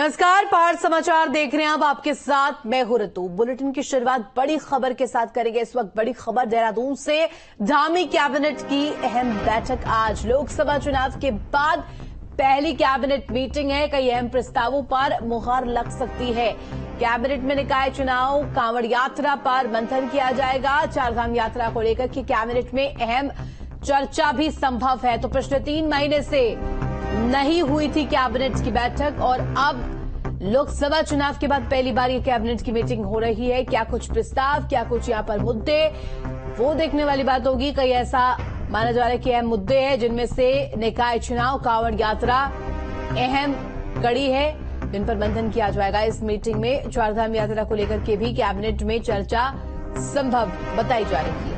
नमस्कार, पहाड़ समाचार देख रहे हैं आप, आपके साथ मैं हूं ऋतु। बुलेटिन की शुरुआत बड़ी खबर के साथ करेंगे। इस वक्त बड़ी खबर देहरादून से। धामी कैबिनेट की अहम बैठक आज। लोकसभा चुनाव के बाद पहली कैबिनेट मीटिंग है। कई अहम प्रस्तावों पर मुहर लग सकती है। कैबिनेट में निकाय चुनाव, कांवड़ यात्रा पर मंथन किया जाएगा। चारधाम यात्रा को लेकर के कैबिनेट में अहम चर्चा भी संभव है। तो पिछले 3 महीने से नहीं हुई थी कैबिनेट की बैठक और अब लोकसभा चुनाव के बाद पहली बार ये कैबिनेट की मीटिंग हो रही है। क्या कुछ प्रस्ताव, क्या कुछ यहां पर मुद्दे, वो देखने वाली बात होगी। कई ऐसा माना जा रहा है कि अहम मुद्दे हैं जिनमें से निकाय चुनाव, कांवड़ यात्रा अहम कड़ी है, जिन पर मंथन किया जाएगा इस मीटिंग में। चारधाम यात्रा को लेकर के भी कैबिनेट में चर्चा संभव बताई जा रही है।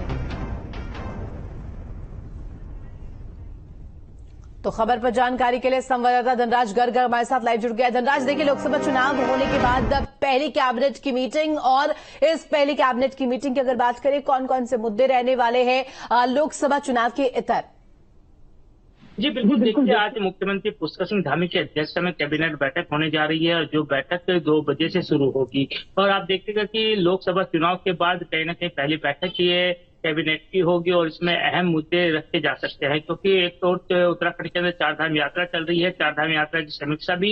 तो खबर पर जानकारी के लिए संवाददाता धनराज गर्ग हमारे साथ लाइव जुड़ गया। धनराज, देखिए, लोकसभा चुनाव होने के बाद पहली कैबिनेट की मीटिंग, और इस पहली कैबिनेट की मीटिंग की अगर बात करें, कौन कौन से मुद्दे रहने वाले हैं लोकसभा चुनाव के इतर? जी बिल्कुल, देखिए, आज मुख्यमंत्री पुष्कर सिंह धामी की अध्यक्षता में कैबिनेट बैठक होने जा रही है और जो बैठक 2 बजे से शुरू होगी। और आप देखिएगा कि लोकसभा चुनाव के बाद कहीं ना कहीं पहली बैठक ये कैबिनेट की होगी और इसमें अहम मुद्दे रखे जा सकते हैं, क्योंकि एक तो उत्तराखंड के अंदर चारधाम यात्रा चल रही है। चारधाम यात्रा की समीक्षा भी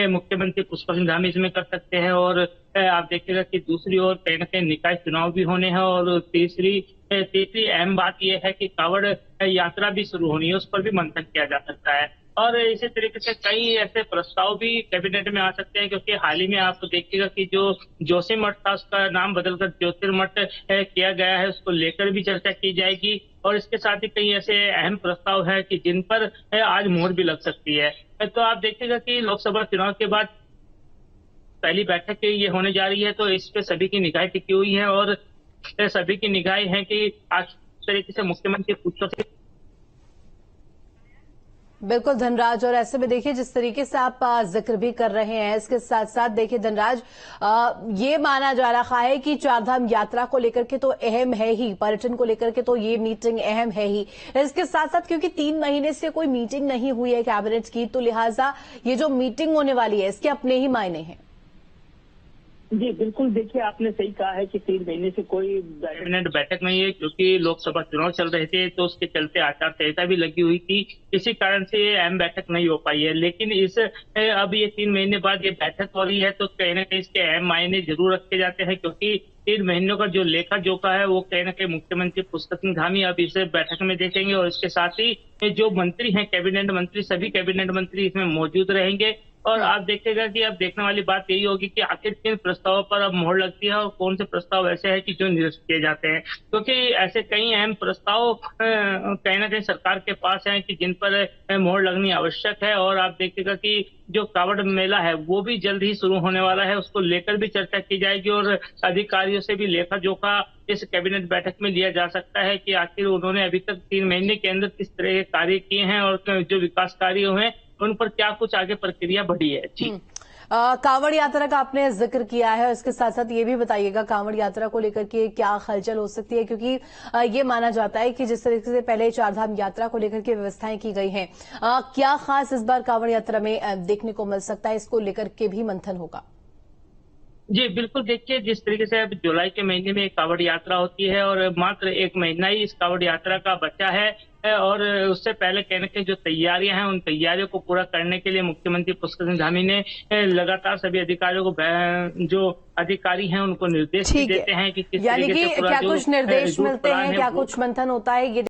मुख्यमंत्री पुष्कर सिंह धामी इसमें कर सकते हैं। और आप देखिएगा कि दूसरी ओर कहीं ना कहीं निकाय चुनाव भी होने हैं। और तीसरी अहम बात यह है कि कांवड़ यात्रा भी शुरू होनी है, उस पर भी मंथन किया जा सकता है। और इसी तरीके से कई ऐसे प्रस्ताव भी कैबिनेट में आ सकते हैं, क्योंकि हाल ही में आप देखिएगा कि जो जोशीमठ था उसका नाम बदलकर ज्योतिर्मठ किया गया है, उसको लेकर भी चर्चा की जाएगी। और इसके साथ ही कई ऐसे अहम प्रस्ताव है कि जिन पर आज मोहर भी लग सकती है। तो आप देखिएगा कि लोकसभा चुनाव के बाद पहली बैठक ये होने जा रही है, तो इस पे सभी की निगाहें टिकी हुई है और सभी की निगाहें हैं कि आज तरीके से मुख्यमंत्री पुष्कर सिंह। बिल्कुल धनराज, और ऐसे में देखिए जिस तरीके से आप जिक्र भी कर रहे हैं, इसके साथ साथ देखिए धनराज, ये माना जा रहा है कि चारधाम यात्रा को लेकर के तो अहम है ही, पर्यटन को लेकर के तो ये मीटिंग अहम है ही। इसके साथ साथ क्योंकि 3 महीने से कोई मीटिंग नहीं हुई है कैबिनेट की, तो लिहाजा ये जो मीटिंग होने वाली है इसके अपने ही मायने हैं। जी बिल्कुल, देखिए, आपने सही कहा है कि 3 महीने से कोई कैबिनेट बैठक नहीं है, क्योंकि लोकसभा चुनाव चल रहे थे, तो उसके चलते आचार संहिता भी लगी हुई थी। इसी कारण से ये अहम बैठक नहीं हो पाई है। लेकिन अब ये 3 महीने बाद ये बैठक हो रही है, तो कहीं ना कहीं इसके अहम मायने जरूर रखे जाते हैं, क्योंकि 3 महीनों का जो लेखा जोखा है वो कहीं ना कहीं मुख्यमंत्री पुष्कर सिंह धामी अब इस बैठक में देखेंगे। और इसके साथ ही जो मंत्री हैं, कैबिनेट मंत्री, सभी कैबिनेट मंत्री इसमें मौजूद रहेंगे। और आप देखिएगा कि अब देखने वाली बात यही होगी कि आखिर किन प्रस्तावों पर अब मोहर लगती है और कौन से प्रस्ताव ऐसे हैं कि जो निरस्त किए जाते हैं, क्योंकि ऐसे कई अहम प्रस्ताव कहीं ना कहीं सरकार के पास हैं कि जिन पर मोहर लगनी आवश्यक है। और आप देखिएगा कि जो कांवड़ मेला है वो भी जल्द ही शुरू होने वाला है, उसको लेकर भी चर्चा की जाएगी और अधिकारियों से भी लेखा जोखा इस कैबिनेट बैठक में लिया जा सकता है कि आखिर उन्होंने अभी तक 3 महीने के अंदर किस तरह के कार्य किए हैं और जो विकास कार्य हुए हैं उन पर क्या कुछ आगे प्रक्रिया बढ़ी है। जी, कांवड़ यात्रा का आपने जिक्र किया है, इसके साथ साथ ये भी बताइएगा कांवड़ यात्रा को लेकर के क्या हलचल हो सकती है, क्योंकि ये माना जाता है कि जिस तरीके से पहले चारधाम यात्रा को लेकर के व्यवस्थाएं की गई हैं, क्या खास इस बार कांवड़ यात्रा में देखने को मिल सकता है, इसको लेकर के भी मंथन होगा? जी बिल्कुल, देखिए, जिस तरीके से अब जुलाई के महीने में कांवड़ यात्रा होती है और मात्र 1 महीना ही इस कांवड़ यात्रा का बचा है, और उससे पहले कहने की जो तैयारियां हैं उन तैयारियों को पूरा करने के लिए मुख्यमंत्री पुष्कर सिंह धामी ने लगातार सभी अधिकारियों को, जो अधिकारी हैं उनको निर्देश देते हैं कि किस यानी तरीके कि से क्या कुछ निर्देश मिलते हैं, क्या कुछ मंथन होता है, ये